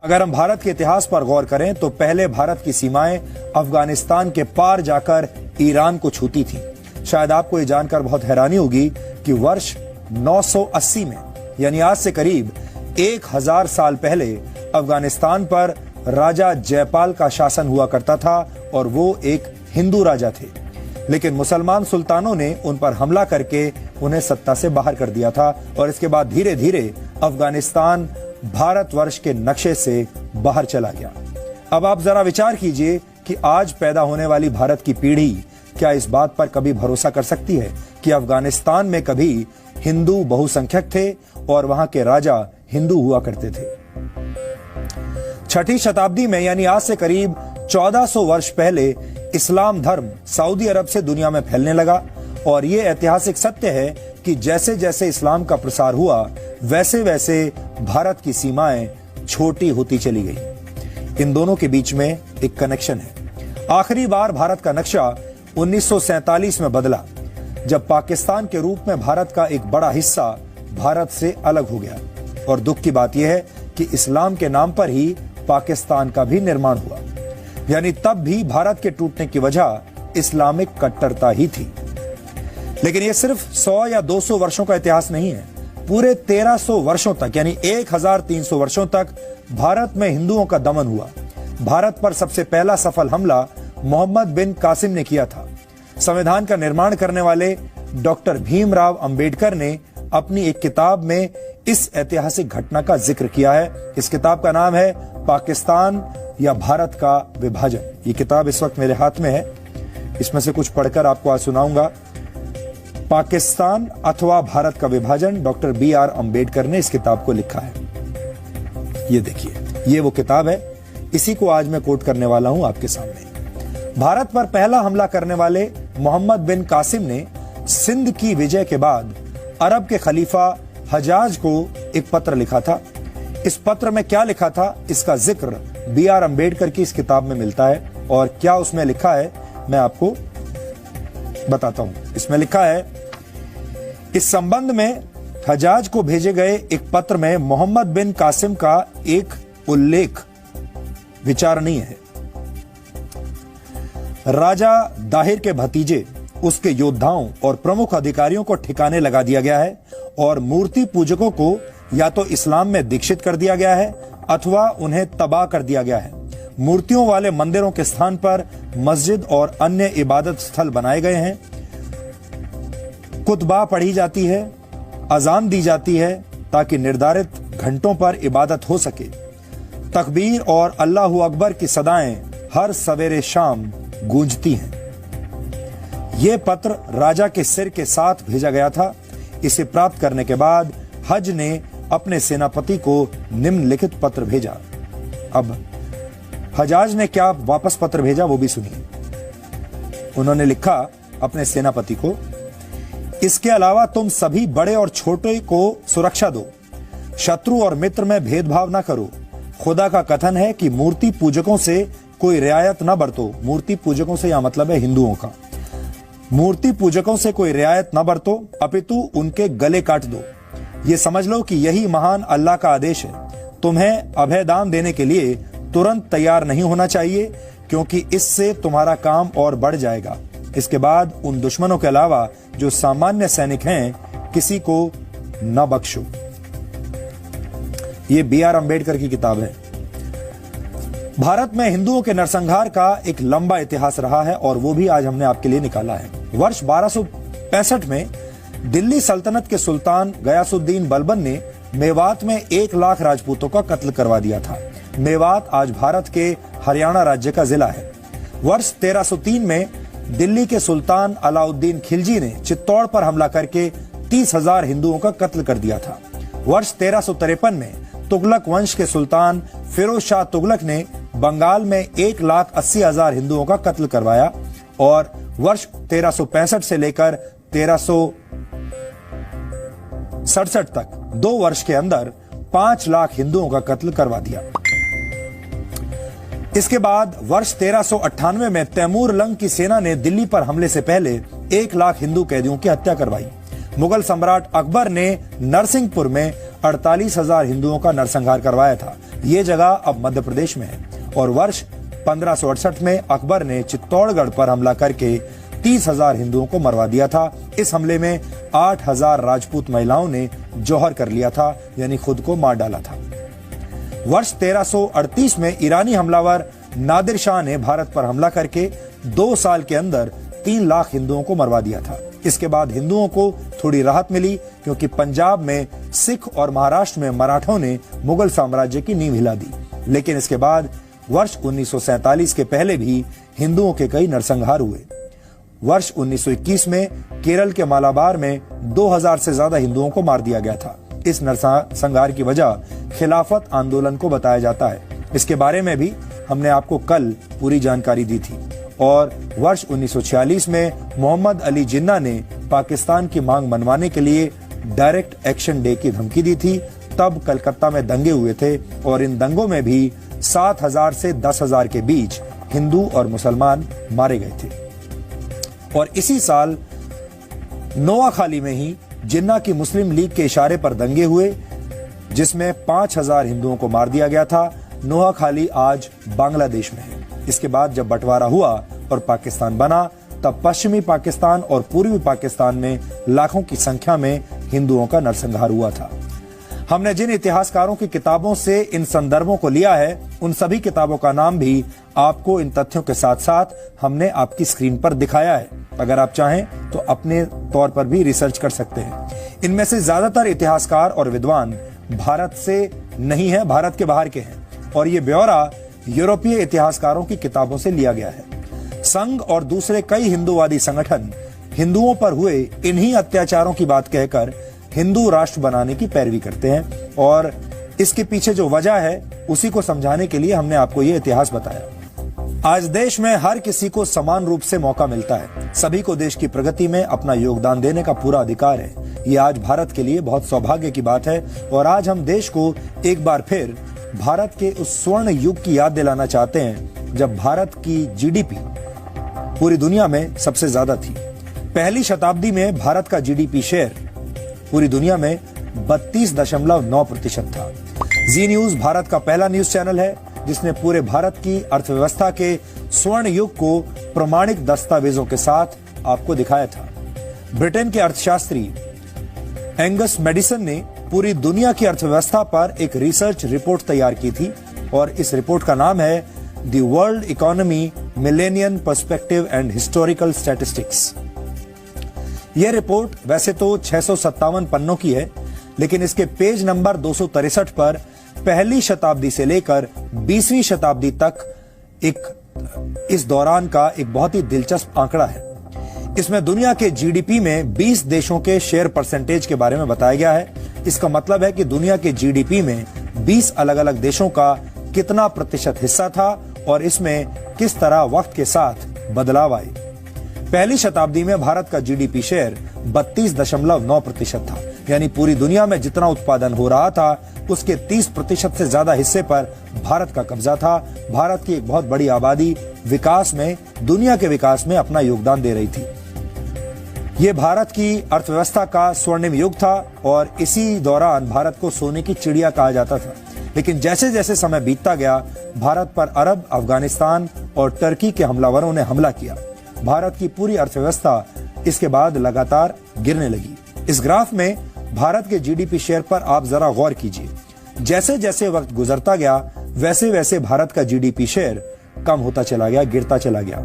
अगर हम भारत के इतिहास पर गौर करें तो पहले भारत की सीमाएं अफगानिस्तान के पार जाकर ईरान को छूती थी। शायद आपको ये जानकर बहुत हैरानी होगी कि वर्ष 980 में यानी आज से करीब 1000 साल पहले अफगानिस्तान पर राजा जयपाल का शासन हुआ करता था और वो एक हिंदू राजा थे, लेकिन मुसलमान सुल्तानों ने उन पर हमला करके उन्हें सत्ता से बाहर कर दिया था और इसके बाद धीरे धीरे अफगानिस्तान भारतवर्ष के नक्शे से बाहर चला गया। अब आप जरा विचार कीजिए कि आज पैदा होने वाली भारत की पीढ़ी क्या इस बात पर कभी भरोसा कर सकती है कि अफगानिस्तान में कभी हिंदू बहुसंख्यक थे और वहां के राजा हिंदू हुआ करते थे। 6ठी शताब्दी में यानी आज से करीब 1400 वर्ष पहले इस्लाम धर्म सऊदी अरब से दुनिया में फैलने लगा और ये ऐतिहासिक सत्य है कि जैसे जैसे इस्लाम का प्रसार हुआ वैसे वैसे भारत की सीमाएं छोटी होती चली गई। इन दोनों के बीच में एक कनेक्शन है। आखिरी बार भारत का नक्शा 1947 में बदला जब पाकिस्तान के रूप में भारत का एक बड़ा हिस्सा भारत से अलग हो गया और दुख की बात यह है कि इस्लाम के नाम पर ही पाकिस्तान का भी निर्माण हुआ, यानी तब भी भारत के टूटने की वजह इस्लामिक कट्टरता ही थी। लेकिन यह सिर्फ 100 या 200 वर्षों का इतिहास नहीं है। पूरे 1300 वर्षों तक यानी 1300 वर्षों तक भारत में हिंदुओं का दमन हुआ। भारत पर सबसे पहला सफल हमला मोहम्मद बिन कासिम ने किया था। संविधान का निर्माण करने वाले डॉक्टर भीमराव अंबेडकर ने अपनी एक किताब में इस ऐतिहासिक घटना का जिक्र किया है। इस किताब का नाम है पाकिस्तान या भारत का विभाजन। ये किताब इस वक्त मेरे हाथ में है, इसमें से कुछ पढ़कर आपको आज सुनाऊंगा। पाकिस्तान अथवा भारत का विभाजन, डॉक्टर BR अंबेडकर ने इस किताब को लिखा है। ये देखिए, ये वो किताब है, इसी को आज मैं कोट करने वाला हूं आपके सामने। भारत पर पहला हमला करने वाले मोहम्मद बिन कासिम ने सिंध की विजय के बाद अरब के खलीफा हजाज को एक पत्र लिखा था। इस पत्र में क्या लिखा था, इसका जिक्र BR अंबेडकर की इस किताब में मिलता है और क्या उसमें लिखा है मैं आपको बताता हूं। इसमें लिखा है, इस संबंध में हजाज को भेजे गए एक पत्र में मोहम्मद बिन कासिम का एक उल्लेख विचारणीय है। राजा दाहिर के भतीजे, उसके योद्धाओं और प्रमुख अधिकारियों को ठिकाने लगा दिया गया है और मूर्ति पूजकों को या तो इस्लाम में दीक्षित कर दिया गया है अथवा उन्हें तबाह कर दिया गया है। मूर्तियों वाले मंदिरों के स्थान पर मस्जिद और अन्य इबादत स्थल बनाए गए हैं। कुतबा पढ़ी जाती है, अजान दी जाती है ताकि निर्धारित घंटों पर इबादत हो सके। तकबीर और अल्लाहू अकबर की सदाएं हर सवेरे शाम गूंजती हैं। यह पत्र राजा के सिर के साथ भेजा गया था। इसे प्राप्त करने के बाद हज ने अपने सेनापति को निम्नलिखित पत्र भेजा। अब हजाज ने क्या वापस पत्र भेजा वो भी सुनिए। उन्होंने लिखा अपने सेनापति को, इसके अलावा तुम सभी बड़े और छोटे को सुरक्षा दो, शत्रु और मित्र में भेदभाव ना करो। खुदा का कथन है कि मूर्ति पूजकों से कोई रियायत ना बरतो। मूर्ति पूजकों से यह मतलब है हिंदुओं का। मूर्ति पूजकों से कोई रियायत ना बरतो, अपितु उनके गले काट दो। ये समझ लो कि यही महान अल्लाह का आदेश है। तुम्हें अभयदान देने के लिए तुरंत तैयार नहीं होना चाहिए, क्योंकि इससे तुम्हारा काम और बढ़ जाएगा। इसके बाद उन दुश्मनों के अलावा जो सामान्य सैनिक हैं, किसी को न बख्शो। ये BR अंबेडकर की किताब है। भारत में हिंदुओं के नरसंहार का एक लंबा इतिहास रहा है और वो भी आज हमने आपके लिए निकाला है। वर्ष 1265 में दिल्ली सल्तनत के सुल्तान गयासुद्दीन बलबन ने मेवात में 1 लाख राजपूतों का कत्ल करवा दिया था। मेवात आज भारत के हरियाणा राज्य का जिला है। वर्ष 1303 में दिल्ली के सुल्तान अलाउद्दीन खिलजी ने चित्तौड़ पर हमला करके 30,000 हिंदुओं का कत्ल कर दिया था। वर्ष 1353 में तुगलक वंश के सुल्तान फिरोज शाह तुगलक ने बंगाल में 1,80,000 हिंदुओं का कत्ल करवाया और वर्ष 1365 से लेकर 1367 तक 2 वर्ष के अंदर 5 लाख हिंदुओं का कत्ल करवा दिया। इसके बाद वर्ष 1398 में तैमूर लंग की सेना ने दिल्ली पर हमले से पहले 1 लाख हिंदू कैदियों की हत्या करवाई। मुगल सम्राट अकबर ने नरसिंहपुर में 48,000 हिंदुओं का नरसंहार करवाया था। ये जगह अब मध्य प्रदेश में है। और वर्ष 1568 में अकबर ने चित्तौड़गढ़ पर हमला करके 30,000 हिंदुओं को मरवा दिया था। इस हमले में 8,000 राजपूत महिलाओं ने जौहर कर लिया था, यानी खुद को मार डाला था। वर्ष 1338 में ईरानी हमलावर नादिर शाह ने भारत पर हमला करके 2 साल के अंदर 3 लाख हिंदुओं को मरवा दिया था। इसके बाद हिंदुओं को थोड़ी राहत मिली, क्योंकि पंजाब में सिख और महाराष्ट्र में मराठों ने मुगल साम्राज्य की नींव हिला दी। लेकिन इसके बाद वर्ष 1947 के पहले भी हिंदुओं के कई नरसंहार हुए। वर्ष 1921 में केरल के मालाबार में 2000 से ज्यादा हिंदुओं को मार दिया गया था। इस नरसंहार की वजह खिलाफत आंदोलन को बताया जाता है। इसके बारे में भी हमने आपको कल पूरी जानकारी दी थी। और वर्ष 1946 में मोहम्मद अली जिन्ना ने पाकिस्तान की मांग मनवाने के लिए डायरेक्ट एक्शन डे की धमकी दी थी। तब कलकत्ता में दंगे हुए थे और इन दंगों में भी 7,000 से 10,000 के बीच हिंदू और मुसलमान मारे गए थे। और इसी साल नोआखाली में ही जिन्ना की मुस्लिम लीग के इशारे पर दंगे हुए, जिसमें 5,000 हिंदुओं को मार दिया गया था। नोआखाली आज बांग्लादेश में है। इसके बाद जब बंटवारा हुआ और पाकिस्तान बना, तब पश्चिमी पाकिस्तान और पूर्वी पाकिस्तान में लाखों की संख्या में हिंदुओं का नरसंहार हुआ था। हमने जिन इतिहासकारों की किताबों से इन संदर्भों को लिया है, उन सभी किताबों का नाम भी आपको इन तथ्यों के साथ साथ हमने आपकी स्क्रीन पर दिखाया है। अगर आप चाहें तो अपने तौर पर भी रिसर्च कर सकते हैं। इनमें से ज्यादातर इतिहासकार और विद्वान भारत से नहीं है, भारत के बाहर के हैं। और ये ब्यौरा यूरोपीय इतिहासकारों की किताबों से लिया गया है। संघ और दूसरे कई हिंदूवादी संगठन हिंदुओं पर हुए इन्हीं अत्याचारों की बात कहकर हिंदू राष्ट्र बनाने की पैरवी करते हैं। और इसके पीछे जो वजह है, उसी को समझाने के लिए हमने आपको ये इतिहास बताया। आज देश में हर किसी को समान रूप से मौका मिलता है। सभी को देश की प्रगति में अपना योगदान देने का पूरा अधिकार है। ये आज भारत के लिए बहुत सौभाग्य की बात है। और आज हम देश को एक बार फिर भारत के उस स्वर्ण युग की याद दिलाना चाहते हैं, जब भारत की जीडीपी पूरी दुनिया में सबसे ज्यादा थी। पहली शताब्दी में भारत का जीडीपी शेयर पूरी दुनिया में 32.9% था। जी न्यूज भारत का पहला न्यूज चैनल है जिसने पूरे भारत की अर्थव्यवस्था के स्वर्ण युग को प्रमाणिक दस्तावेजों के साथ आपको दिखाया था। ब्रिटेन के अर्थशास्त्री एंगस मेडिसन ने पूरी दुनिया की अर्थव्यवस्था पर एक रिसर्च रिपोर्ट तैयार की थी और इस रिपोर्ट का नाम है the world economy millennium perspective and historical statistics. यह रिपोर्ट वैसे तो 657 पन्नों की है, लेकिन इसके पेज नंबर 263 पर पहली शताब्दी से लेकर 20वीं शताब्दी तक इस दौरान का एक बहुत ही दिलचस्प आंकड़ा है। इसमें दुनिया के जीडीपी में 20 देशों के शेयर परसेंटेज के बारे में बताया गया है। इसका मतलब है कि दुनिया के जीडीपी में 20 अलग अलग देशों का कितना प्रतिशत हिस्सा था और इसमें किस तरह वक्त के साथ बदलाव आए। पहली शताब्दी में भारत का जीडीपी शेयर 32.9% था, यानी पूरी दुनिया में जितना उत्पादन हो रहा था उसके 30% से ज्यादा हिस्से पर भारत का कब्जा था। भारत की एक बहुत बड़ी आबादी विकास में, दुनिया के विकास में अपना योगदान दे रही थी। ये भारत की अर्थव्यवस्था का स्वर्णिम युग था और इसी दौरान भारत को सोने की चिड़िया कहा जाता था। लेकिन जैसे जैसे समय बीतता गया, भारत पर अरब, अफगानिस्तान और टर्की के हमलावरों ने हमला किया। भारत की पूरी अर्थव्यवस्था इसके बाद लगातार गिरने लगी। इस ग्राफ में भारत के जीडीपी शेयर पर आप जरा गौर कीजिए। जैसे जैसे वक्त गुजरता गया, वैसे वैसे भारत का जीडीपी शेयर कम होता चला गया, गिरता चला गया।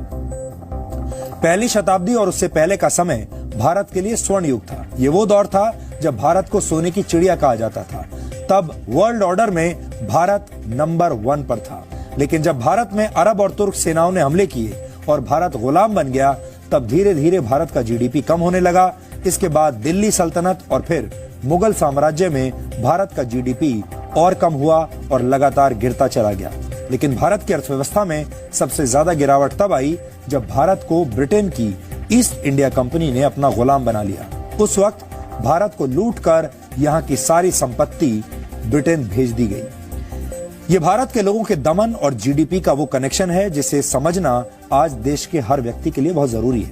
पहली शताब्दी और उससे पहले का समय भारत के लिए स्वर्ण युग था। ये वो दौर था जब भारत को सोने की चिड़िया कहा जाता था। तब वर्ल्ड ऑर्डर में भारत नंबर 1 पर था। लेकिन जब भारत में अरब और तुर्क सेनाओं ने हमले किए और भारत गुलाम बन गया, तब धीरे धीरे भारत का जीडीपी कम होने लगा। इसके बाद दिल्ली सल्तनत और फिर मुगल साम्राज्य में भारत का जीडीपी और कम हुआ और लगातार गिरता चला गया। लेकिन भारत की अर्थव्यवस्था में सबसे ज्यादा गिरावट तब आई जब भारत को ब्रिटेन की ईस्ट इंडिया कंपनी ने अपना गुलाम बना लिया। उस वक्त भारत को लूटकर यहाँ की सारी संपत्ति ब्रिटेन भेज दी गई। ये भारत के लोगों के दमन और जीडीपी का वो कनेक्शन है जिसे समझना आज देश के हर व्यक्ति के लिए बहुत जरूरी है।